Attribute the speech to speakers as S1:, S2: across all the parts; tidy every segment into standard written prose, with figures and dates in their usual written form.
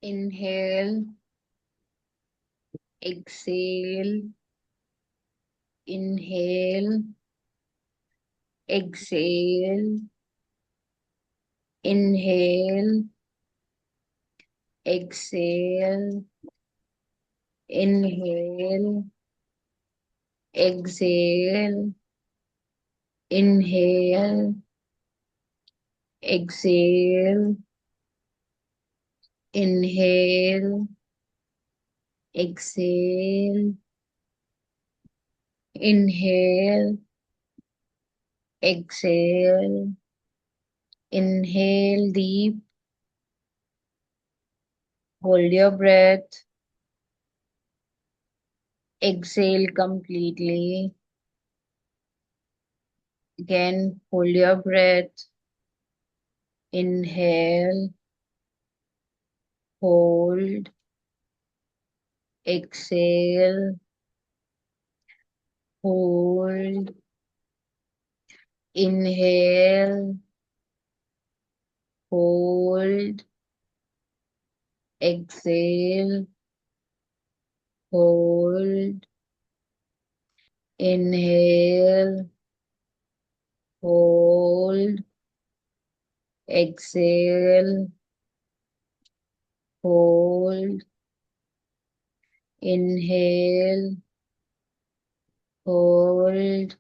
S1: Inhale, exhale, inhale, exhale, inhale, exhale, inhale, exhale, inhale, exhale, inhale, exhale, inhale, exhale, inhale deep, hold your breath, exhale completely. Again, hold your breath, inhale, hold, exhale, hold, inhale, hold, exhale, hold, inhale, hold, exhale, hold, inhale, hold,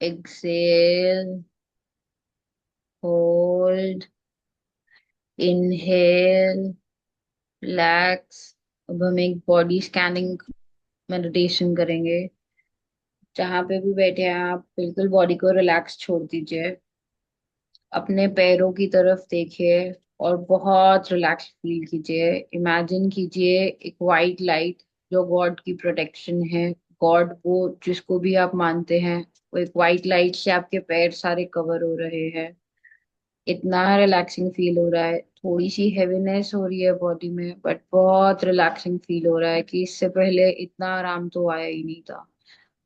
S1: exhale, hold, inhale, relax. अब हम एक body scanning meditation करेंगे। जहां पे भी बैठे हैं आप बिल्कुल बॉडी को रिलैक्स छोड़ दीजिए। अपने पैरों की तरफ देखिए और बहुत रिलैक्स फील कीजिए। इमेजिन कीजिए एक वाइट लाइट जो गॉड की प्रोटेक्शन है। गॉड वो जिसको भी आप मानते हैं, वो एक वाइट लाइट से आपके पैर सारे कवर हो रहे हैं। इतना रिलैक्सिंग फील हो रहा है। थोड़ी सी हेवीनेस हो रही है बॉडी में, बट बहुत रिलैक्सिंग फील हो रहा है कि इससे पहले इतना आराम तो आया ही नहीं था।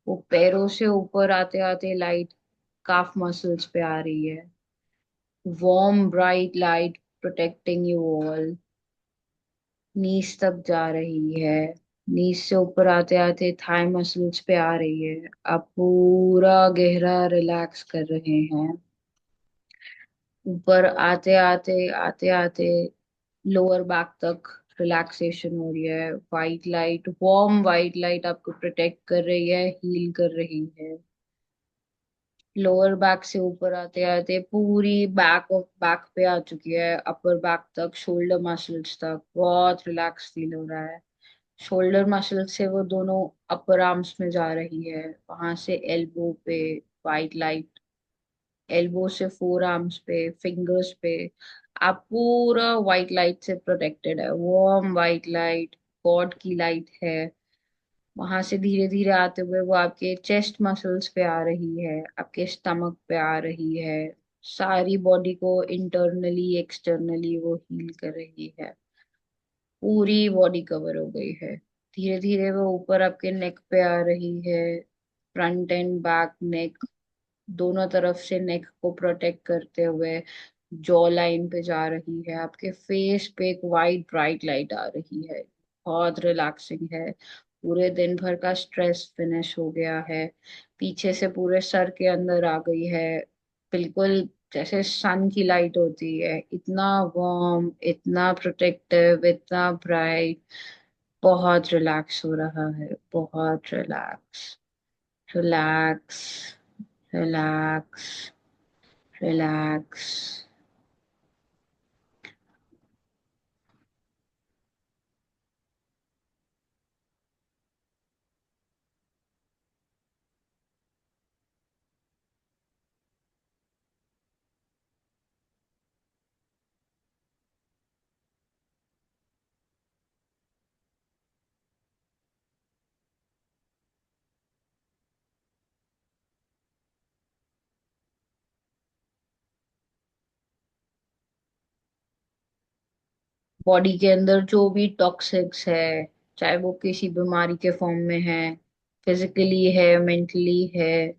S1: वो पैरों से ऊपर आते आते लाइट काफ मसल्स पे आ रही है। Warm bright light protecting you all. Knees तक जा रही है। नीज से ऊपर आते आते थाई मसल्स पे आ रही है। आप पूरा गहरा रिलैक्स कर रहे हैं। ऊपर आते आते लोअर बैक तक रिलैक्सेशन हो रही है। White light, warm white light आपको प्रोटेक्ट कर रही है, हील कर रही है। लोअर बैक से ऊपर आते आते पूरी बैक पे आ चुकी है, अपर बैक तक, शोल्डर मसल्स तक बहुत रिलैक्स फील हो रहा है। शोल्डर मसल से वो दोनों अपर आर्म्स में जा रही है, वहां से एल्बो पे वाइट लाइट, एल्बो से फोर आर्म्स पे, फिंगर्स पे। आप पूरा व्हाइट लाइट से प्रोटेक्टेड है। वार्म व्हाइट लाइट, गॉड की लाइट है। वहां से धीरे धीरे आते हुए वो आपके चेस्ट मसल्स पे आ रही है, आपके स्टमक पे आ रही है। सारी बॉडी को इंटरनली एक्सटर्नली वो हील कर रही है। पूरी बॉडी कवर हो गई है। धीरे धीरे वो ऊपर आपके नेक पे आ रही है। फ्रंट एंड बैक नेक, दोनों तरफ से नेक को प्रोटेक्ट करते हुए जॉ लाइन पे जा रही है। आपके फेस पे एक वाइट ब्राइट लाइट आ रही है। बहुत रिलैक्सिंग है। पूरे दिन भर का स्ट्रेस फिनिश हो गया है। पीछे से पूरे सर के अंदर आ गई है। बिल्कुल जैसे सन की लाइट होती है, इतना वार्म, इतना प्रोटेक्टिव, इतना ब्राइट। बहुत रिलैक्स हो रहा है, बहुत relax. Relax, relax, relax. Body के अंदर जो भी टॉक्सिक्स है, चाहे वो किसी बीमारी के फॉर्म में है, फिजिकली है, मेंटली है,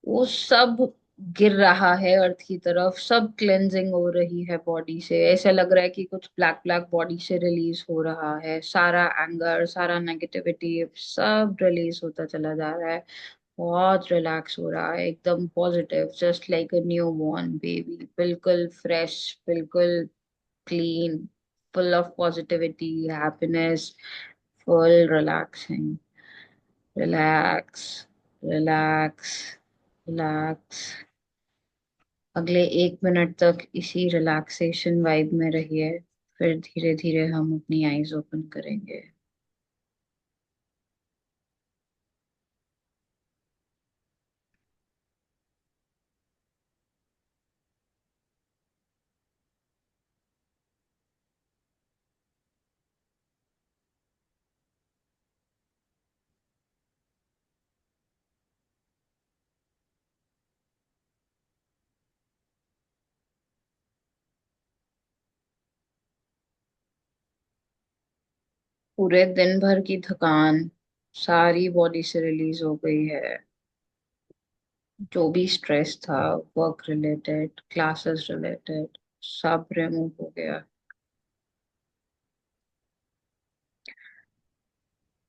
S1: वो सब गिर रहा है अर्थ की तरफ, सब क्लेंजिंग हो रही है बॉडी से। ऐसा लग रहा है कि कुछ ब्लैक ब्लैक बॉडी से रिलीज हो रहा है, सारा एंगर, सारा नेगेटिविटी सब रिलीज होता चला जा रहा है। बहुत रिलैक्स हो रहा है, एकदम positive, just like a new born baby, बिल्कुल फ्रेश, बिल्कुल clean, full of positivity, happiness, full relaxing, relax, relax, relax। अगले 1 मिनट तक इसी रिलैक्सेशन वाइब में रहिए, फिर धीरे धीरे हम अपनी आईज ओपन करेंगे। पूरे दिन भर की थकान सारी बॉडी से रिलीज हो गई है। जो भी स्ट्रेस था, वर्क रिलेटेड, क्लासेस रिलेटेड, सब रिमूव हो गया।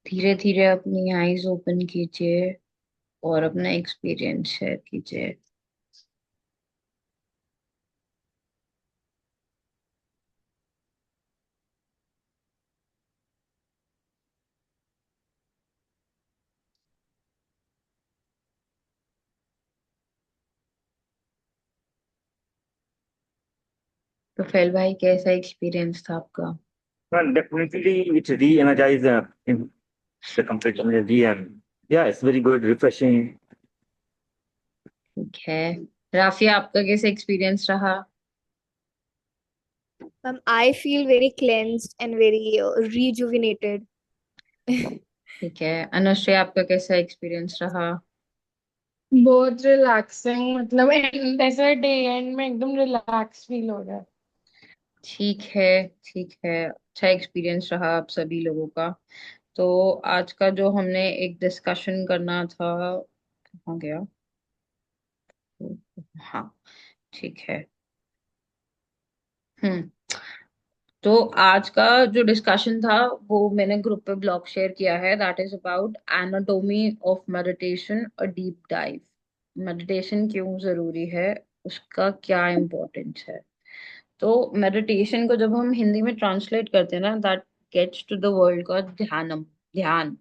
S1: धीरे धीरे अपनी आईज ओपन कीजिए और अपना एक्सपीरियंस शेयर कीजिए। तो फैल भाई, कैसा एक्सपीरियंस था आपका?
S2: Well, definitely it re-energize in the complete energy and yeah, it's very good, refreshing.
S1: ठीक है। राफिया, आपका कैसा एक्सपीरियंस रहा?
S3: I feel very cleansed and very rejuvenated.
S1: ठीक है। अनुश्री, आपका कैसा एक्सपीरियंस रहा?
S4: बहुत रिलैक्सिंग, मतलब एंड ऐसा डे एंड में एकदम रिलैक्स फील हो रहा है।
S1: ठीक है, ठीक है। अच्छा एक्सपीरियंस रहा आप सभी लोगों का। तो आज का जो हमने एक डिस्कशन करना था, कहाँ गया? हाँ, ठीक है। हम्म। तो आज का जो डिस्कशन था वो मैंने ग्रुप पे ब्लॉग शेयर किया है, that is about anatomy of meditation, a deep dive. Meditation क्यों जरूरी है, उसका क्या इम्पोर्टेंस है। तो मेडिटेशन को जब हम हिंदी में ट्रांसलेट करते हैं ना, that gets to the world का ध्यानम, ध्यान।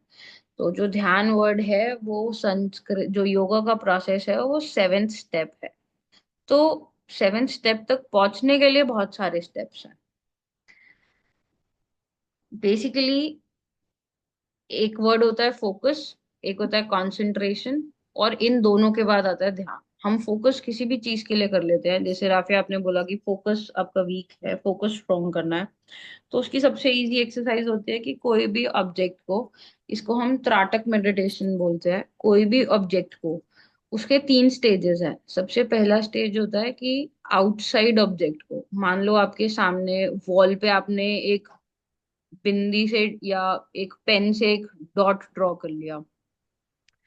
S1: तो जो ध्यान वर्ड है वो संस्कृत, जो योगा का प्रोसेस है वो 7th स्टेप है। तो 7th स्टेप तक पहुंचने के लिए बहुत सारे स्टेप्स हैं। बेसिकली एक वर्ड होता है फोकस, एक होता है कंसंट्रेशन, और इन दोनों के बाद आता है ध्यान। हम फोकस किसी भी चीज के लिए कर लेते हैं, जैसे राफिया आपने बोला कि फोकस आपका वीक है, फोकस स्ट्रॉन्ग करना है। तो उसकी सबसे इजी एक्सरसाइज होती है कि कोई भी ऑब्जेक्ट को, इसको हम त्राटक मेडिटेशन बोलते हैं, कोई भी ऑब्जेक्ट को, उसके 3 स्टेजेस हैं। सबसे पहला स्टेज होता है कि आउटसाइड ऑब्जेक्ट को, मान लो आपके सामने वॉल पे आपने एक बिंदी से या एक पेन से एक डॉट ड्रॉ कर लिया,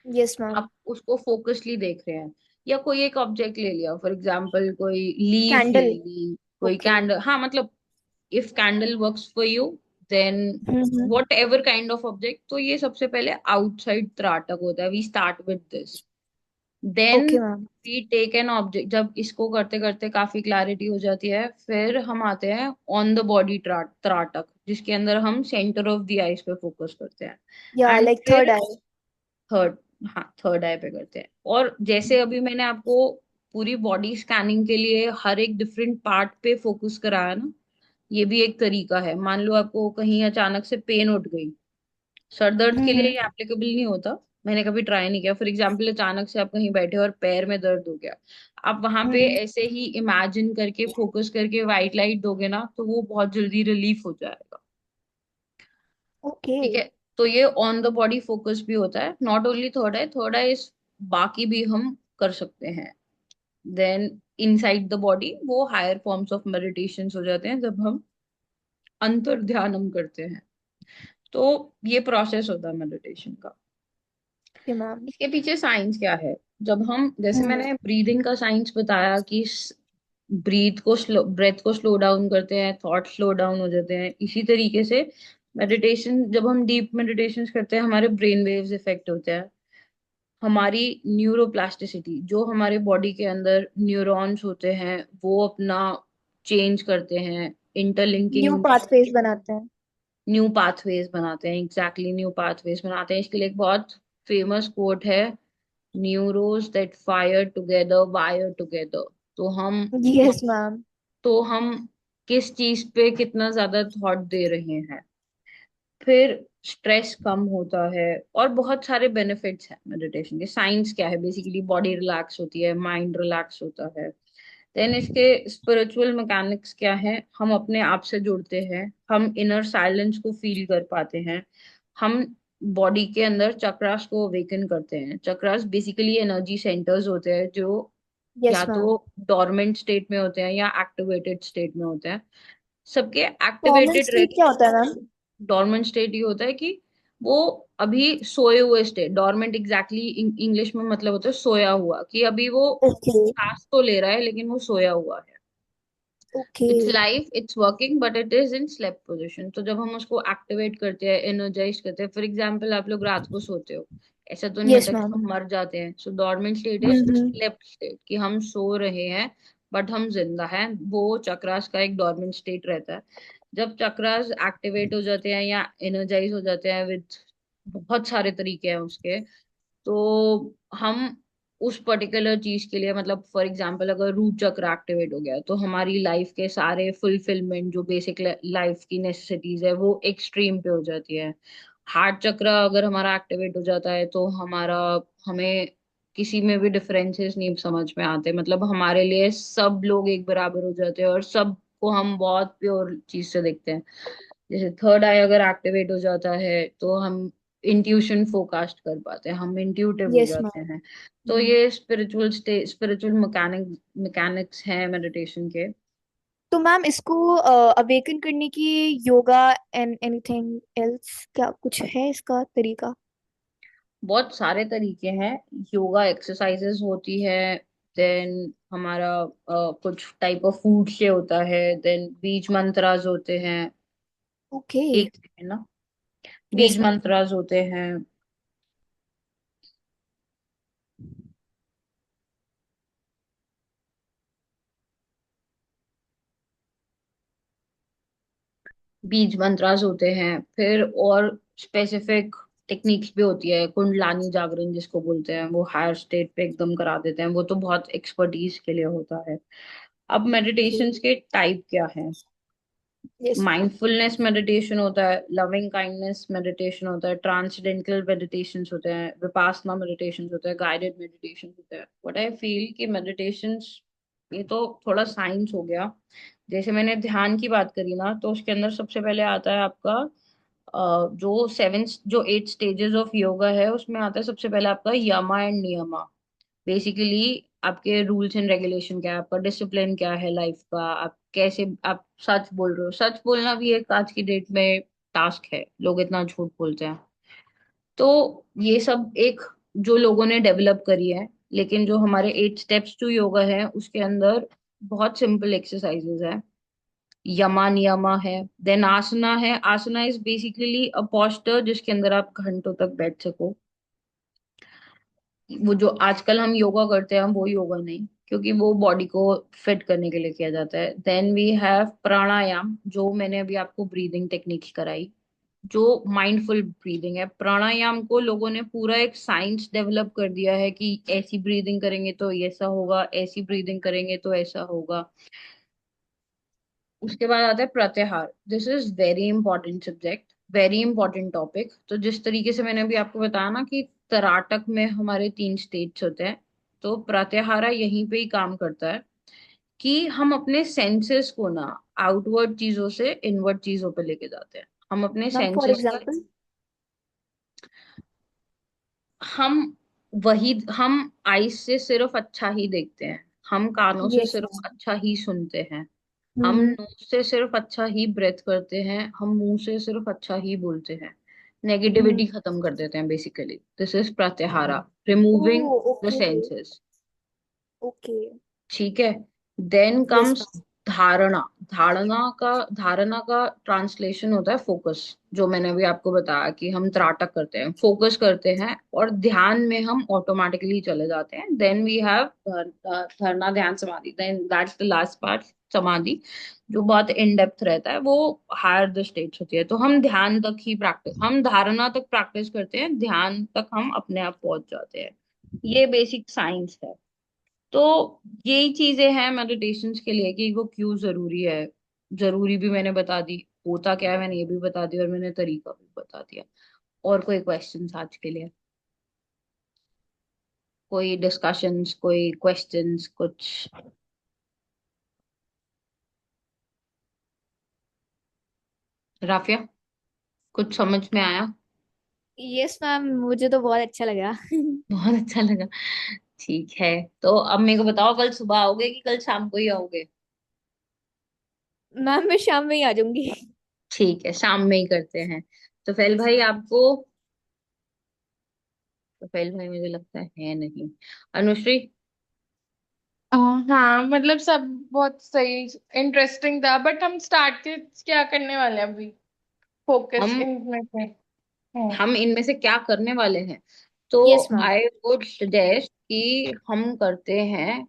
S3: Yes, ma'am.
S1: आप उसको फोकसली देख रहे हैं। या कोई एक ऑब्जेक्ट ले लिया, फॉर एग्जांपल कोई लीफ ले
S3: Candle.
S1: ली, कोई
S3: Okay.
S1: कैंडल, हाँ मतलब if candle works for you, then
S3: Mm-hmm.
S1: Whatever kind of object. तो ये सबसे पहले आउटसाइड त्राटक होता है, we start with this. Then
S3: Okay, ma'am.
S1: We take an object, जब इसको करते करते काफी क्लैरिटी हो जाती है, फिर हम आते हैं ऑन द बॉडी त्राटक, जिसके अंदर हम सेंटर ऑफ द आइज पे फोकस करते हैं।
S3: Yeah,
S1: एंड
S3: like third
S1: फिर
S3: eye.
S1: थर्ड, हाँ थर्ड आई पे करते हैं। और जैसे अभी मैंने आपको पूरी बॉडी स्कैनिंग के लिए हर एक डिफरेंट पार्ट पे फोकस कराया ना, ये भी एक तरीका है। मान लो आपको कहीं अचानक से पेन उठ गई, सर दर्द के लिए
S3: Mm-hmm.
S1: ये एप्लीकेबल नहीं होता, मैंने कभी ट्राई नहीं किया। फॉर एग्जाम्पल अचानक से आप कहीं बैठे और पैर में दर्द हो गया, आप वहां पे
S3: Mm-hmm.
S1: ऐसे ही इमेजिन करके फोकस करके व्हाइट लाइट दोगे ना, तो वो बहुत जल्दी रिलीफ हो जाएगा। ठीक है।
S3: Okay.
S1: तो ये ऑन द बॉडी फोकस भी होता है, not only third eye, third eye बाकी भी हम कर सकते हैं। देन इनसाइड द बॉडी वो हायर फॉर्म्स ऑफ मेडिटेशन हो जाते हैं, जब हम अंतर ध्यानम करते हैं। तो ये प्रोसेस होता है मेडिटेशन का।
S3: Okay, ma'am.
S1: इसके पीछे साइंस क्या है? जब हम, जैसे
S3: हम्म
S1: मैंने ब्रीदिंग का साइंस बताया कि ब्रेथ को स्लो डाउन करते हैं, थॉट स्लो डाउन हो जाते हैं, इसी तरीके से मेडिटेशन, जब हम डीप मेडिटेशन करते हैं हमारे ब्रेन वेव्स इफेक्ट होते हैं, हमारी न्यूरोप्लास्टिसिटी, जो हमारे बॉडी के अंदर न्यूरॉन्स होते हैं वो अपना चेंज करते हैं,
S3: न्यू
S1: इंटरलिंकिंग,
S3: पाथवेज बनाते हैं।
S1: न्यू पाथवेज बनाते हैं, एग्जैक्टली न्यू पाथवेज बनाते हैं। इसके लिए एक बहुत फेमस कोट है, neurons that fire together wire together. तो
S3: यस मैम।
S1: हम किस चीज पे कितना ज्यादा थॉट दे रहे हैं, फिर स्ट्रेस कम होता है, और बहुत सारे बेनिफिट्स हैं मेडिटेशन के। साइंस क्या है, बेसिकली बॉडी रिलैक्स होती है, माइंड रिलैक्स होता है। देन इसके स्पिरिचुअल मैकेनिक्स क्या है, हम अपने आप से जुड़ते हैं, हम इनर साइलेंस को फील कर पाते हैं, हम बॉडी के अंदर चक्रास को अवेकन करते हैं। चक्रास बेसिकली एनर्जी सेंटर्स होते हैं जो या
S3: यस
S1: तो
S3: मैम।
S1: डोरमेंट स्टेट में होते हैं या एक्टिवेटेड स्टेट में होते हैं। सबके
S3: कॉमन
S1: एक्टिवेटेड,
S3: स्टेट क्या होता है मैम?
S1: डोरमेंट स्टेट ये होता है कि वो अभी सोए हुए स्टेट, डोरमेंट एग्जैक्टली इंग्लिश में मतलब होता है सोया हुआ, कि अभी वो
S3: ओके।
S1: सांस तो ले रहा है लेकिन वो सोया हुआ है।
S3: Okay.
S1: It's life, it's working, but it is in sleep position. तो जब हम उसको एक्टिवेट करते हैं, एनर्जाइज करते हैं, फॉर एग्जाम्पल आप लोग रात को सोते हो, ऐसा तो नहीं
S3: यस
S1: होता कि
S3: मैम।
S1: हम मर जाते हैं। So dormant state is the
S3: hmm.
S1: Sleep state, कि हम सो रहे हैं बट हम जिंदा हैं। वो चक्रास का एक डोरमेंट स्टेट रहता है। जब चक्रास एक्टिवेट हो जाते हैं या एनर्जाइज हो जाते हैं, विद बहुत सारे तरीके हैं उसके, तो हम उस पर्टिकुलर चीज के लिए, मतलब फॉर एग्जांपल अगर रूट चक्र एक्टिवेट हो गया तो हमारी लाइफ के सारे फुलफिलमेंट, जो बेसिक लाइफ की नेसेसिटीज है, वो एक्सट्रीम पे हो जाती है। हार्ट चक्र अगर हमारा एक्टिवेट हो जाता है तो हमें किसी में भी डिफरेंसेस नहीं समझ में आते, मतलब हमारे लिए सब लोग एक बराबर हो जाते हैं और सबको हम बहुत प्योर चीज से देखते हैं। जैसे थर्ड आई अगर एक्टिवेट हो जाता है तो हम इंट्यूशन फोकास्ट कर पाते हैं, हम इंट्यूटिव हो
S3: यस
S1: जाते हैं। तो
S3: मैम।
S1: ये स्पिरिचुअल मैकेनिक्स हैं मेडिटेशन के।
S3: तो मैम इसको अवेकन करने की योगा एंड एनीथिंग एल्स क्या कुछ है इसका तरीका?
S1: बहुत सारे तरीके हैं। योगा एक्सरसाइजेस होती है, देन हमारा कुछ टाइप ऑफ फूड से होता है, देन बीज मंत्रास होते हैं।
S3: ओके।
S1: एक है ना, बीज
S3: यस मैम।
S1: मंत्रास होते हैं। बीज मंत्रास होते हैं, फिर और स्पेसिफिक टेक्निक्स भी होती है, कुंडलानी जागरण जिसको बोलते हैं, वो हायर स्टेट पे एकदम करा देते हैं, वो तो बहुत एक्सपर्टीज के लिए होता है। अब मेडिटेशंस के टाइप क्या है,
S3: यस मैम।
S1: माइंडफुलनेस मेडिटेशन होता है, लविंग काइंडनेस मेडिटेशन होता है, ट्रांसडेंटल मेडिटेशंस होते हैं, विपासना मेडिटेशन होते हैं, गाइडेड मेडिटेशन होते हैं। व्हाट आई फील कि मेडिटेशंस, ये तो थोड़ा साइंस हो गया। जैसे मैंने ध्यान की बात करी ना, तो उसके अंदर सबसे पहले आता है आपका जो 8 स्टेजेस ऑफ योगा है, उसमें आता है सबसे पहले आपका यमा एंड नियमा। बेसिकली आपके रूल्स एंड रेगुलेशन क्या है, आपका डिसिप्लिन क्या है लाइफ का, आप कैसे आप सच बोल रहे हो। सच बोलना भी एक आज की डेट में टास्क है, लोग इतना झूठ बोलते हैं। तो ये सब एक जो लोगों ने डेवलप करी है, लेकिन जो हमारे 8 स्टेप्स टू योगा है उसके अंदर बहुत सिंपल एक्सरसाइजेस है। यमा नियमा है, देन आसना है। आसना इज बेसिकली अ पोस्चर जिसके अंदर आप घंटों तक बैठ सको। वो जो आजकल हम योगा करते हैं, हम वो योगा नहीं, क्योंकि वो बॉडी को फिट करने के लिए किया जाता है। देन वी हैव प्राणायाम, जो मैंने अभी आपको ब्रीदिंग टेक्निक्स कराई, जो माइंडफुल ब्रीदिंग है। प्राणायाम को लोगों ने पूरा एक साइंस डेवलप कर दिया है कि ऐसी ब्रीदिंग करेंगे तो ऐसा होगा, ऐसी ब्रीदिंग करेंगे तो ऐसा होगा। उसके बाद आता है प्रत्याहार। This is very important subject, very important topic. तो जिस तरीके से मैंने अभी आपको बताया ना कि तराटक में हमारे 3 स्टेट्स होते हैं, तो प्रत्याहारा यहीं पे ही काम करता है कि हम अपने सेंसेस को ना आउटवर्ड चीजों से इनवर्ड चीजों पे लेके जाते हैं। हम अपने
S3: मैम फॉर
S1: सेंसेस के,
S3: एग्जांपल।
S1: हम हम आईज से सिर्फ अच्छा ही देखते हैं, हम कानों से
S3: यस
S1: सिर्फ
S3: मैम।
S1: अच्छा ही सुनते हैं, हम
S3: हम्म।
S1: नोज से सिर्फ अच्छा ही ब्रेथ करते हैं, हम मुंह से सिर्फ अच्छा ही बोलते हैं, नेगेटिविटी
S3: हम्म।
S1: खत्म कर देते हैं। बेसिकली दिस इज प्रत्याहारा,
S3: ओ
S1: removing the
S3: okay
S1: senses.
S3: Okay.
S1: ठीक है। Then
S3: yes
S1: comes
S3: ma'am.
S1: Dharana. धारणा का ट्रांसलेशन होता है फोकस। जो मैंने अभी आपको बताया कि हम त्राटक करते हैं, फोकस करते हैं, और ध्यान में हम ऑटोमेटिकली चले जाते हैं। Then we have dharana, dhyana, samadhi. Then that's the last part, samadhi, जो बहुत इन डेप्थ रहता है, वो हायर द स्टेट्स होती है। तो हम ध्यान तक ही प्रैक्टिस, हम धारणा तक प्रैक्टिस करते हैं, ध्यान तक हम अपने आप पहुंच जाते हैं। ये बेसिक साइंस है। तो यही चीजें हैं मेडिटेशंस के लिए कि वो क्यों जरूरी है। जरूरी भी मैंने बता दी, होता क्या है मैंने ये भी बता दिया, और मैंने तरीका भी बता दिया। और कोई क्वेश्चंस आज के लिए? कोई डिस्कशंस, कोई क्वेश्चंस, कुछ? राफिया, कुछ समझ में आया?
S3: यस मैम, मुझे तो बहुत अच्छा लगा।
S1: बहुत अच्छा लगा। ठीक है। तो अब मेरे को बताओ, कल सुबह आओगे कि कल शाम को ही आओगे?
S3: मैम मैं शाम में ही आ जाऊंगी।
S1: ठीक है, शाम में ही करते हैं। तो फैल भाई आपको, तो फैल भाई मुझे लगता है नहीं। अनुश्री?
S4: हाँ मतलब सब बहुत सही इंटरेस्टिंग था, बट हम स्टार्ट के क्या करने वाले हैं अभी, फोकस
S1: हम
S4: इनमें से। हाँ।
S1: हम इनमें से क्या करने वाले हैं? तो
S3: yes ma'am.
S1: I would suggest कि हम करते हैं।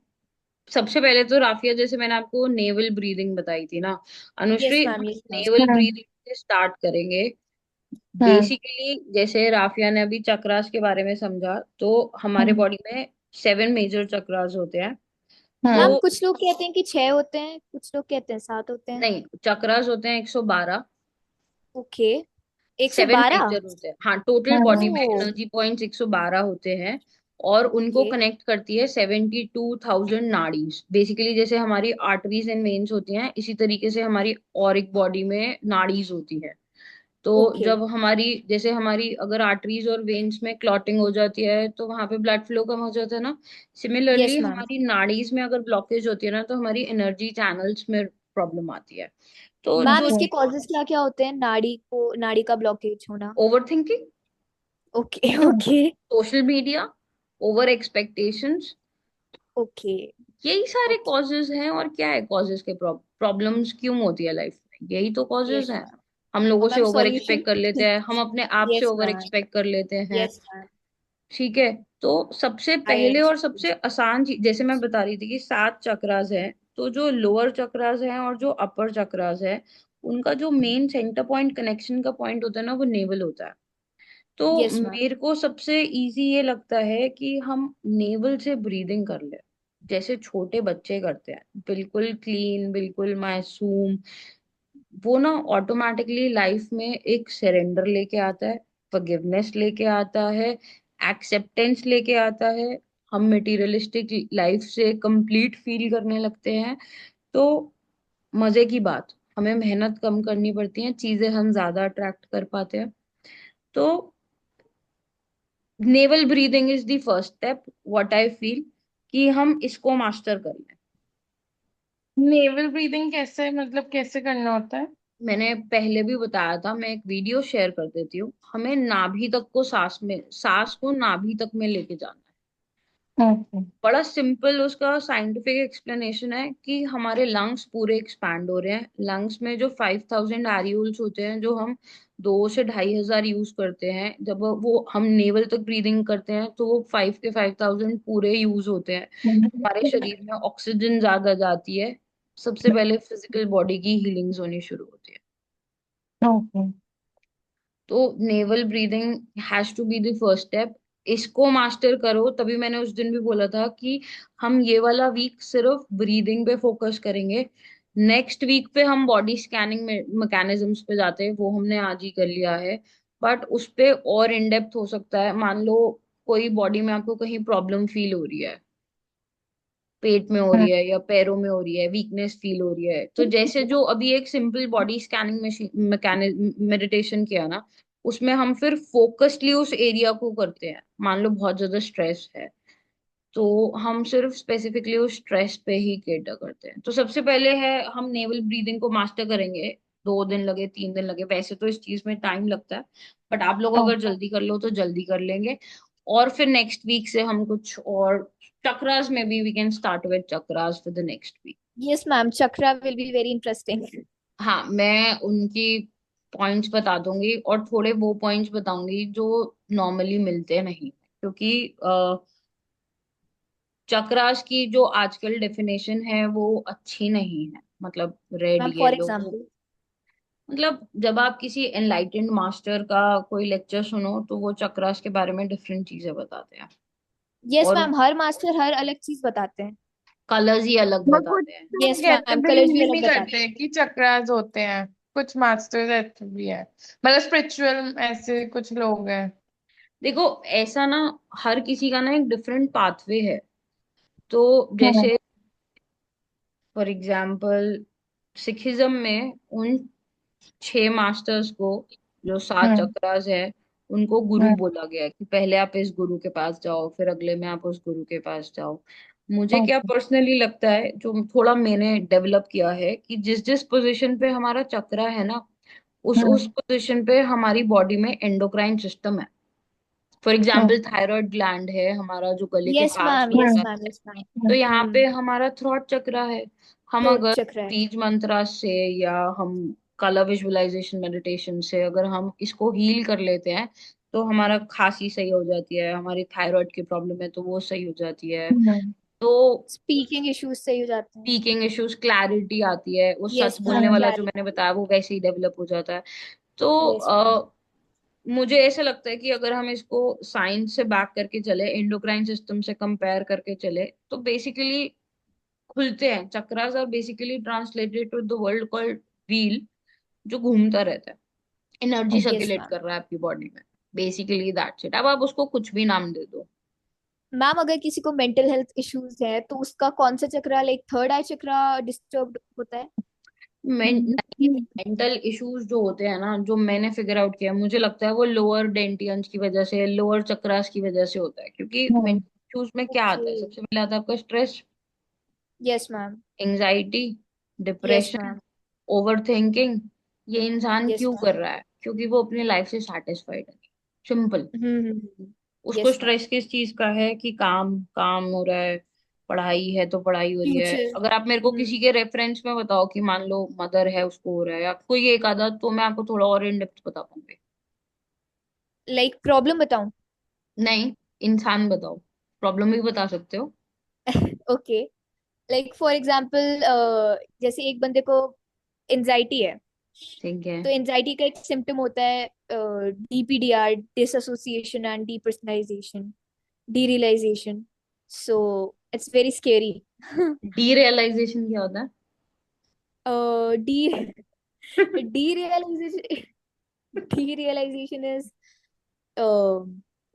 S1: सबसे पहले तो राफिया, जैसे मैंने आपको नेवल ब्रीदिंग बताई थी ना,
S3: यस
S1: अनुश्री, हम
S3: मैम। Yes ma'am.
S1: नेवल
S4: हाँ।
S1: ब्रीदिंग से स्टार्ट करेंगे।
S4: हाँ।
S1: बेसिकली जैसे राफिया ने अभी चक्रास के बारे में समझा, तो हमारे
S4: हाँ।
S1: बॉडी में 7 मेजर चक्रास होते हैं।
S4: हाँ।
S3: मैम
S1: तो
S3: कुछ लोग कहते हैं कि 6 होते हैं, कुछ लोग कहते हैं 7 होते हैं।
S1: नहीं, चक्रास होते हैं 112।
S3: ओके।
S1: 7
S3: 112।
S1: मेजर होते हैं, हाँ, टोटल बॉडी में
S3: ओ।
S1: एनर्जी पॉइंट्स 112 होते हैं। और उनको
S3: ओके
S1: कनेक्ट करती है 72,000 नाड़ीज। बेसिकली जैसे हमारी आर्टरीज एंड वेन्स होती हैं, इसी तरीके से हमारी औरिक बॉडी में नाड़ीज होती है। तो
S3: ओके।
S1: जब हमारी, जैसे हमारी अगर आर्टरीज और वेन्स में क्लॉटिंग हो जाती है तो वहां पे ब्लड फ्लो कम हो जाता है ना। Similarly
S3: yes ma'am.
S1: हमारी नाड़ीज में अगर ब्लॉकेज होती है ना, तो हमारी एनर्जी चैनल्स में प्रॉब्लम आती है। तो
S3: मैम
S1: जो
S3: इसके कॉजेस क्या क्या होते हैं, नाड़ी का ब्लॉकेज होना?
S1: Over thinking,
S3: okay okay
S1: social media, over expectations,
S3: okay
S1: यही सारे
S3: ओके।
S1: कॉजेज हैं। और क्या है कॉजेज के? प्रॉब्लम्स क्यों होती है लाइफ में? यही तो कॉजेज
S3: यस
S1: हैं।
S3: मैम।
S1: हम लोगों
S3: और
S1: से
S3: मैम
S1: ओवर
S3: सॉल्यूशन?
S1: एक्सपेक्ट कर लेते हैं, हम अपने आप से
S3: यस
S1: ओवर
S3: मैम।
S1: एक्सपेक्ट कर लेते हैं।
S3: Yes ma'am.
S1: ठीक है। तो सबसे
S3: हायर
S1: पहले और सबसे
S3: एक्सपेक्टेशन।
S1: आसान चीज, जैसे मैं बता रही थी कि 7 चक्रास हैं, तो जो लोअर चक्रास हैं और जो अपर चक्रास है, उनका जो मेन सेंटर पॉइंट, कनेक्शन का पॉइंट होता है ना, वो नेवल होता है। तो
S3: यस मैम।
S1: मेरे को सबसे इजी ये लगता है कि हम नेवल से ब्रीदिंग कर ले, जैसे छोटे बच्चे करते हैं, बिल्कुल क्लीन, बिल्कुल मासूम। वो ना ऑटोमेटिकली लाइफ में एक सरेंडर लेके आता है, फॉरगिवनेस लेके आता है, एक्सेप्टेंस लेके आता है। हम मटेरियलिस्टिक लाइफ से कंप्लीट फील करने लगते हैं। तो मजे की बात, हमें मेहनत कम करनी पड़ती है, चीजें हम ज्यादा अट्रैक्ट कर पाते हैं। तो navel breathing is the first step, what I feel, कि हम इसको मास्टर कर लें।
S4: नेवल ब्रीदिंग कैसे, मतलब कैसे करना होता है?
S1: मैंने पहले भी बताया था, मैं एक वीडियो शेयर कर देती हूँ। हमें नाभि तक को, सांस को नाभि तक में लेके जाना है।
S4: ओके।
S1: बड़ा सिंपल उसका साइंटिफिक एक्सप्लेनेशन है कि हमारे लंग्स पूरे एक्सपैंड हो रहे हैं। लंग्स में जो 5,000 एरियोल्स होते हैं, जो हम 2 से 2,500 यूज करते हैं, जब वो हम नेवल तक ब्रीदिंग करते हैं तो वो 5,000 पूरे यूज होते हैं। हमारे शरीर में ऑक्सीजन ज्यादा जाती है। सबसे पहले फिजिकल बॉडी की हीलिंग्स होनी शुरू होती है।
S4: ओके।
S1: तो navel breathing has to be the first step. इसको मास्टर करो, तभी मैंने उस दिन भी बोला था कि हम ये वाला वीक सिर्फ ब्रीदिंग पे फोकस करेंगे। नेक्स्ट वीक पे हम बॉडी स्कैनिंग में मैकेनिज्म्स पे जाते हैं, वो हमने आज ही कर लिया है। बट उस पे और इन डेप्थ हो सकता है। मान लो कोई बॉडी में आपको कहीं प्रॉब्लम फील हो रही है, पेट में हो रही है या पैरों में हो रही है, वीकनेस फील हो रही है, तो जैसे जो अभी एक simple body scanning machine mechanism meditation किया ना, उसमें हम फिर फोकसली उस एरिया को करते हैं। मान लो बहुत ज्यादा स्ट्रेस है, तो हम सिर्फ स्पेसिफिकली उस स्ट्रेस पे ही केटर करते हैं। तो सबसे पहले है, हम नेवल ब्रीदिंग को मास्टर करेंगे। 2 दिन लगे, 3 दिन लगे, वैसे तो इस चीज में टाइम लगता है, बट आप लोग अगर जल्दी कर लो तो जल्दी कर लेंगे। और फिर नेक्स्ट वीक से हम कुछ और चक्रास में भी we can start with chakras for the next week.
S3: Yes, ma'am. Chakra will be very interesting.
S1: हाँ, मैं उनकी पॉइंट्स बता दूंगी और थोड़े वो पॉइंट्स बताऊंगी जो नॉर्मली मिलते नहीं, क्योंकि चक्रास की जो आजकल डेफिनेशन है वो अच्छी नहीं है। मतलब red
S3: Ma'am, for
S1: yellow,
S3: example.
S1: मतलब जब आप किसी एनलाइटेंड मास्टर का कोई लेक्चर सुनो तो वो चक्रास के बारे में डिफरेंट चीजें बताते हैं,
S3: Yes,
S1: और
S3: ma'am. हर मास्टर हर अलग चीज बताते हैं.
S1: कलर्स ही अलग
S4: वो कुछ
S1: बताते हैं।
S3: Yes,
S4: कहते
S3: ma'am.
S4: बिलीव
S3: कलर्स भी
S4: भी
S3: अलग
S4: नहीं
S3: बताते
S4: करते कि चक्रास होते हैं। कुछ मास्टर्स ऐसे भी है, मतलब स्पिरिचुअल ऐसे कुछ लोग हैं।
S1: देखो, ऐसा ना, हर किसी का ना एक डिफरेंट पाथवे है। तो
S4: हाँ।
S1: जैसे फॉर एग्जाम्पल सिखिज्म में उन 6 मास्टर्स को, जो 7 चक्रास है, उनको गुरु
S4: हाँ।
S1: बोला गया है कि पहले आप इस गुरु के पास जाओ, फिर अगले में आप उस गुरु के पास जाओ। मुझे क्या
S4: ओके।
S1: पर्सनली लगता है, जो थोड़ा मैंने डेवलप किया है, कि जिस जिस पोजीशन पे हमारा चक्रा है ना, उस
S4: हाँ।
S1: पोजीशन पे हमारी बॉडी में एंडोक्राइन सिस्टम है। फॉर एग्जाम्पल थायराइड ग्लैंड है हमारा, जो गले के
S3: Yes,
S1: पास
S3: ma'am.
S1: में
S3: Yes,
S1: होता
S3: ma'am.
S1: है।
S3: Yes, ma'am.
S1: तो यहाँ
S3: Hmm.
S1: पे हमारा थ्रॉट चक्रा है। हम
S3: Throat
S1: अगर
S3: chakra है.
S1: बीज मंत्रा से या हम कलर विजुअलाइजेशन मेडिटेशन से अगर हम इसको हील कर लेते हैं, तो हमारा खांसी सही हो जाती है, हमारी थायराइड की प्रॉब्लम है तो वो सही हो जाती है।
S4: हाँ।
S1: तो
S3: Speaking issues सही हो जाते हैं.
S1: स्पीकिंग इश्यूज, क्लैरिटी आती है, वो सच
S3: Yes,
S1: बोलने
S3: ma'am.
S1: वाला जो मैंने
S3: Clarity.
S1: बताया वो वैसे ही डेवलप हो जाता है। तो
S3: Yes, ma'am.
S1: मुझे ऐसा लगता है कि अगर हम इसको साइंस से बैक करके चले, एंडोक्राइन सिस्टम से कंपेयर करके चले, तो बेसिकली खुलते हैं। Chakras are basically translated to the world called wheel, जो घूमता रहता है, एनर्जी
S3: Yes,
S1: सर्कुलेट
S3: ma'am.
S1: कर रहा है आपकी बॉडी में। Basically that's it. अब आप उसको कुछ भी नाम दे दो।
S3: मैम, अगर किसी को मेंटल हेल्थ इश्यूज है तो उसका कौन सा चक्रा, लाइक थर्ड आई चक्रा डिस्टर्ब होता है?
S1: मेंटल इश्यूज जो होते हैं ना, जो मैंने फिगर आउट किया, मुझे लगता है वो लोअर डेंटियंस की वजह से, लोअर चक्रास की वजह से होता है। क्योंकि
S4: हाँ।
S1: मेंटल इश्यूज में क्या
S3: ओके.
S1: आता है, सबसे पहले आता है आपका stress,
S3: yes ma'am.
S1: Anxiety,
S3: yes
S1: depression,
S3: ma'am.
S1: Over thinking. ये इंसान
S3: यस
S1: क्यों
S3: मैम.
S1: कर रहा है? क्योंकि वो अपनी लाइफ से सेटिस्फाइड है। सिंपल। उसको
S3: यस मैम.
S1: स्ट्रेस किस चीज का है कि काम काम हो रहा है, पढ़ाई है तो पढ़ाई हो रही है।
S3: फ्यूचर.
S1: अगर आप मेरे को किसी के रेफरेंस में बताओ कि मान लो मदर है, उसको हो रहा है, या कोई एक आधा, तो मैं आपको थोड़ा और इन डेप्थ बता पाऊंगी।
S3: लाइक प्रॉब्लम बताऊं?
S1: नहीं, इंसान बताओ, प्रॉब्लम भी बता सकते हो।
S3: ओके. लाइक फॉर एग्जांपल, जैसे एक बंदे को एंजाइटी है,
S1: ठीक है।
S3: तो एंजाइटी का एक सिम्टम होता है DPDR, dissociation and depersonalization, derealization. So it's very scary.
S1: Derealization क्या होता है?
S3: D derealization derealization is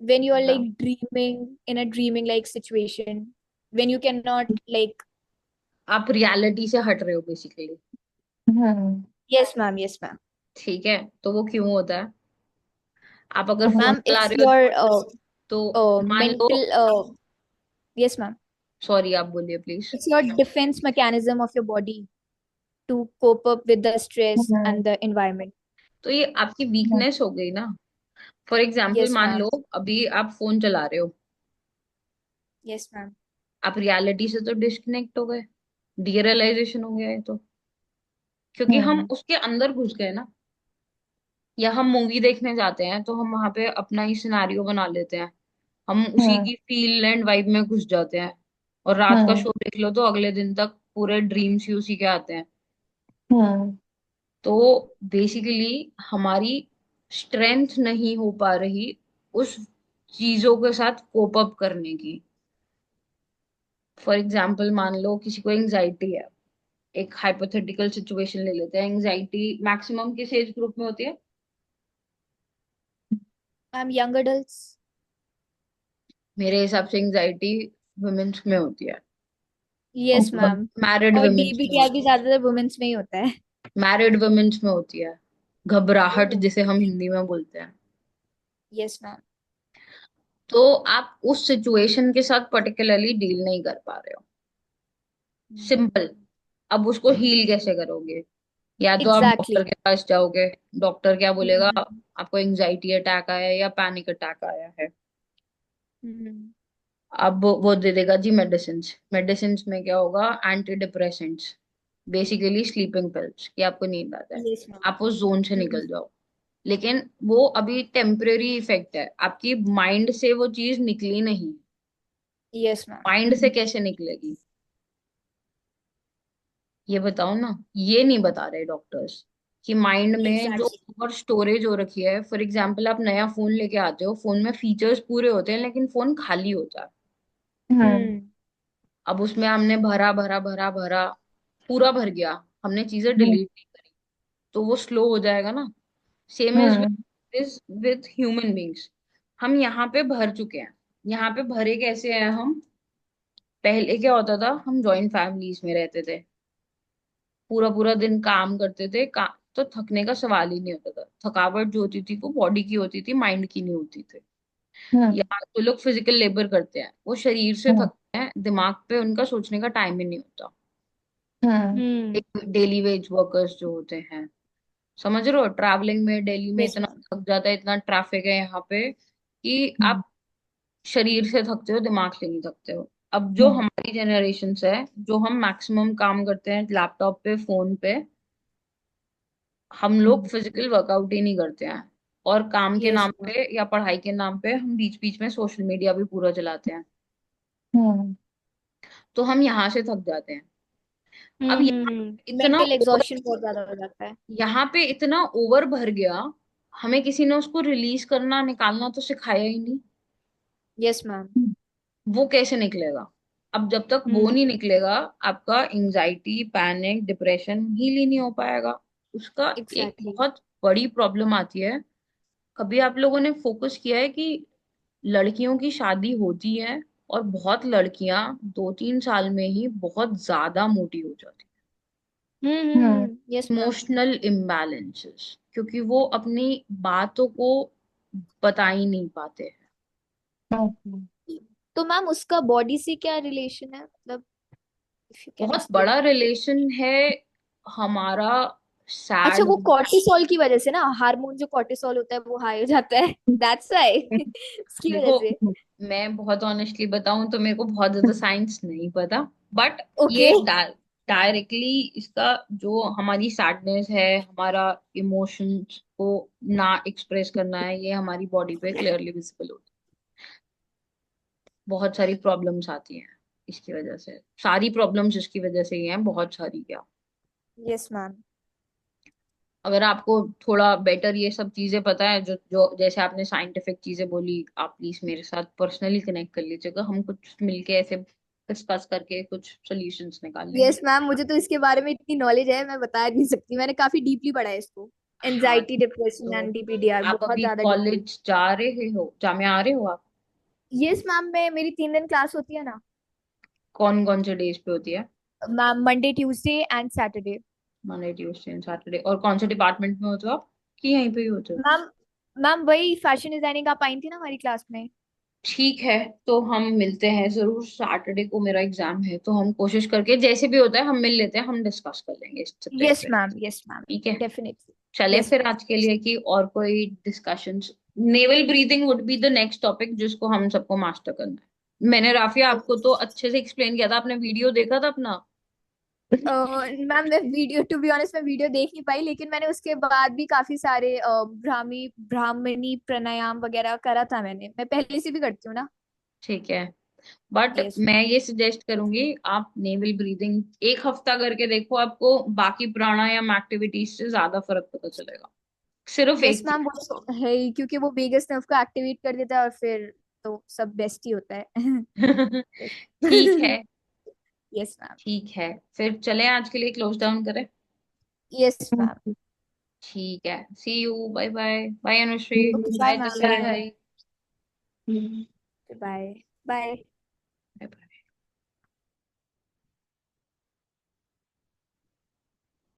S3: when you are
S1: बताओ।
S3: like dreaming in a dreaming like situation, when you cannot like.
S1: आप रियलिटी से हट रहे हो बेसिकली।
S4: हाँ।
S3: Yes ma'am. Yes ma'am.
S1: ठीक है, तो वो क्यों होता है? आप अगर फोन
S3: Ma'am,
S1: चला
S3: it's
S1: रहे हो
S3: your
S1: तो मान लो,
S3: mental yes ma'am.
S1: सॉरी, आप बोलिए please.
S3: It's your defense mechanism of your body to cope up with the stress
S4: हाँ।
S3: and the environment.
S1: तो ये आपकी
S4: हाँ।
S1: वीकनेस हो गई ना। फॉर एग्जाम्पल
S3: Yes
S1: मान
S3: ma'am.
S1: लो अभी आप फोन चला रहे हो,
S3: Yes ma'am.
S1: आप रियलिटी से तो डिस्कनेक्ट हो गए, डियरलाइजेशन हो गया है तो, क्योंकि हम
S4: हाँ।
S1: उसके अंदर घुस गए ना। या हम मूवी देखने जाते हैं तो हम वहां पे अपना ही सिनारियो बना लेते हैं, हम उसी
S4: हाँ।
S1: की फील एंड वाइब में घुस जाते हैं। और रात का
S4: हाँ।
S1: शो देख लो तो अगले दिन तक पूरे ड्रीम्स ही उसी के आते हैं।
S4: हाँ।
S1: तो बेसिकली हमारी स्ट्रेंथ नहीं हो पा रही उस चीजों के साथ कोप अप करने की। फॉर एग्जाम्पल मान लो किसी को एंजाइटी है, एक हाइपोथेटिकल सिचुएशन ले लेते हैं। एंजाइटी मैक्सिमम किस एज ग्रुप में होती है?
S3: Ma'am, young adults.
S1: मेरे हिसाब से एंजाइटी वुमेन्स में होती है,
S3: Yes ma'am.
S1: मैरिड
S3: और
S1: वुमेन्स में
S3: डीबीटीआर भी
S1: होती है,
S3: ज्यादातर वुमेन्स में ही होता है.
S1: मैरिड वुमेन्स में होती है। घबराहट
S3: Oh.
S1: जिसे हम हिंदी में बोलते हैं।
S3: Yes ma'am.
S1: तो आप उस सिचुएशन के साथ पर्टिकुलरली डील नहीं कर पा रहे हो। सिंपल।
S3: Hmm.
S1: अब उसको हील कैसे करोगे? या तो आप डॉक्टर
S3: Exactly.
S1: के पास जाओगे, डॉक्टर क्या बोलेगा?
S3: Hmm.
S1: आपको एंजाइटी अटैक आया है या पैनिक अटैक आया है।
S3: हम्म।
S1: अब वो दे देगा जी मेडिसिन। मेडिसिन में क्या होगा, anti depressants, basically sleeping pills, कि आपको नींद आ जाए,
S3: यस मैम।
S1: आप उस जोन से निकल जाओ। लेकिन वो अभी टेम्परेरी इफेक्ट है, आपकी माइंड से वो चीज निकली नहीं।
S3: Yes ma'am.
S1: माइंड से कैसे निकलेगी, ये बताओ ना। ये नहीं बता रहे डॉक्टर्स कि माइंड में जो
S3: एग्जैक्टली।
S1: ओवर स्टोरेज हो रखी है। फॉर एग्जाम्पल, आप नया फोन लेके आते हो, फोन में फीचर्स पूरे होते हैं लेकिन फोन खाली होता है।
S4: हम्म।
S3: हम्म।
S1: अब उसमें हमने भरा भरा भरा भरा, पूरा भर गया, हमने चीजें
S4: हम्म।
S1: डिलीट नहीं करी, तो वो स्लो हो जाएगा ना। Same is
S4: hmm.
S1: With human beings. हम यहाँ पे भर चुके हैं। यहाँ पे भरे कैसे हैं हम? पहले क्या होता था, हम जॉइंट फैमिलीज में रहते थे, पूरा पूरा दिन काम करते थे, तो थकने का सवाल ही नहीं होता था। थकावट जो होती थी वो बॉडी की होती थी, माइंड की नहीं होती थी।
S4: हम्म।
S1: यहाँ जो लोग फिजिकल लेबर करते हैं वो शरीर से
S4: हम्म।
S1: थकते हैं, दिमाग पे उनका सोचने का टाइम ही नहीं होता।
S4: हम्म।
S3: हम्म।
S1: एक डेली वेज वर्कर्स जो होते हैं, समझ रहे हो, ट्रैवलिंग में दिल्ली में
S3: यस
S1: इतना
S3: मैम।
S1: थक जाता है, इतना ट्रैफिक है यहाँ पे, कि
S4: हम्म।
S1: आप शरीर से थकते हो, दिमाग से नहीं थकते हो। अब जो
S4: हम्म।
S1: हमारी जनरेशन है, जो हम मैक्सिमम काम करते हैं लैपटॉप पे, फोन पे, हम लोग फिजिकल वर्कआउट ही नहीं करते हैं। और काम के
S3: यस
S1: नाम
S3: मैम।
S1: पे या पढ़ाई के नाम पे हम बीच बीच में सोशल मीडिया भी पूरा चलाते हैं।
S4: हम्म।
S1: तो हम यहाँ से थक जाते हैं। अब यहाँ इतना
S3: मेंटल
S1: ओवर,
S3: एग्जॉशन बहुत ज्यादा हो जाता है।
S1: यहाँ पे इतना ओवर भर गया, हमें किसी ने उसको रिलीज करना, निकालना तो सिखाया ही नहीं।
S3: Yes ma'am.
S1: वो कैसे निकलेगा? अब जब तक वो
S3: हम्म।
S1: नहीं निकलेगा, आपका एंजाइटी, पैनिक, डिप्रेशन हील ही नहीं हो पाएगा। उसका एक
S3: एग्जैक्टली।
S1: बहुत बड़ी प्रॉब्लम आती है। कभी आप लोगों ने फोकस किया है कि लड़कियों की शादी होती है और बहुत लड़कियां 2-3 साल में ही बहुत ज्यादा मोटी हो जाती
S4: हम्म।
S3: हम्म। यस
S1: है?
S3: मैम।
S1: इमोशनल इम्बैलेंसेस, क्योंकि वो अपनी बातों को बता ही नहीं पाते हैं।
S4: हम्म।
S3: तो मैम उसका बॉडी से क्या रिलेशन है, मतलब इफ यू कैन
S1: बहुत बड़ा
S3: एक्सप्लेन।
S1: रिलेशन है हमारा
S3: अच्छा,
S1: सैड
S3: वो
S1: होना।
S3: कॉर्टिसोल की वजह से ना, हार्मोन जो कॉर्टिसोल होता है वो हाई हो जाता है। That's why. उसकी वजह
S1: देखो,
S3: से।
S1: मैं बहुत ऑनेस्टली बताऊं तो मेरे को बहुत ज्यादा साइंस नहीं पता, बट
S3: ओके।
S1: ये डायरेक्टली इसका, जो हमारी सैडनेस है, हमारा इमोशंस को ना एक्सप्रेस करना है, ये हमारी बॉडी पे क्लियरली विजिबल होता है। बहुत सारी प्रॉब्लम्स आती हैं इसकी वजह से, सारी प्रॉब्लम्स इसकी वजह से ही हैं, बहुत सारी क्या।
S3: Yes ma'am.
S1: अगर आपको थोड़ा बेटर ये सब चीजें पता है, जो जो जैसे आपने साइंटिफिक चीजें बोली, आप प्लीज मेरे साथ पर्सनली कनेक्ट कर लीजिएगा, हम कुछ मिलके ऐसे डिस्कस करके कुछ सॉल्यूशंस निकाल लेंगे।
S3: यस मैम, मुझे तो इसके बारे में इतनी नॉलेज है, मैं बता नहीं सकती, मैंने काफी डीपली पढ़ा है इसको।
S1: हाँ,
S3: एनजाइटी, डिप्रेशन
S1: तो
S3: एंड डीपीडीआर
S1: आप
S3: बहुत
S1: अभी
S3: ज्यादा डीपली।
S1: कॉलेज जा रहे हो, जामे आ रहे हो आप?
S3: यस मैम, मैं मेरी 3 दिन क्लास होती है ना
S1: कौन कौन से डेज पे होती है?
S3: Ma'am, Monday Tuesday and Saturday.
S1: Monday Tuesday and Saturday. और कौन से डिपार्टमेंट में होते हो आप, कि यहीं पे ही होते हो?
S3: मैम, मैम वही फैशन डिजाइनिंग आप आई थी ना हमारी क्लास में।
S1: ठीक है, तो हम मिलते हैं जरूर। सैटरडे को मेरा एग्जाम है, तो हम कोशिश करके जैसे भी होता है हम मिल लेते हैं, हम डिस्कस कर लेंगे इस सब्जेक्ट
S3: यस
S1: पे।
S3: Ma'am, yes ma'am.
S1: ठीक है,
S3: डेफिनेटली।
S1: चले
S3: यस
S1: फिर
S3: मैम।
S1: आज के लिए कि और कोई discussions. Naval breathing would be the next topic जिसको हम सबको मास्टर करना है। मैंने राफिया आपको तो अच्छे से एक्सप्लेन किया था, आपने वीडियो देखा था अपना?
S3: मैम मैं वीडियो, टू बी ऑनेस्ट मैं वीडियो देख नहीं पाई, लेकिन मैंने उसके बाद भी काफी सारे ब्राह्मणी प्राणायाम वगैरह करा था मैंने, मैं पहले से भी करती हूँ ना।
S1: ठीक है, बट
S3: यस
S1: मैं ये सजेस्ट करूंगी, आप नेवल ब्रीदिंग 1 हफ्ता करके देखो, आपको बाकी प्राणायाम एक्टिविटीज से ज्यादा फर्क पता चलेगा। सिर्फ
S3: यस
S1: एक
S3: मैम, वो
S1: चीज।
S3: तो है ही, क्योंकि वो वेगस नर्व को एक्टिवेट कर देता है और फिर तो सब बेस्ट ही होता है।
S1: ठीक है,
S3: यस मैम।
S1: ठीक है, फिर चलें आज के लिए क्लोज डाउन करें।
S3: Yes ma'am.
S1: ठीक है, see you, bye bye, bye Anushri,
S3: okay, bye
S1: bye
S3: ma'am.
S1: Jasra भाई।
S3: Bye bye.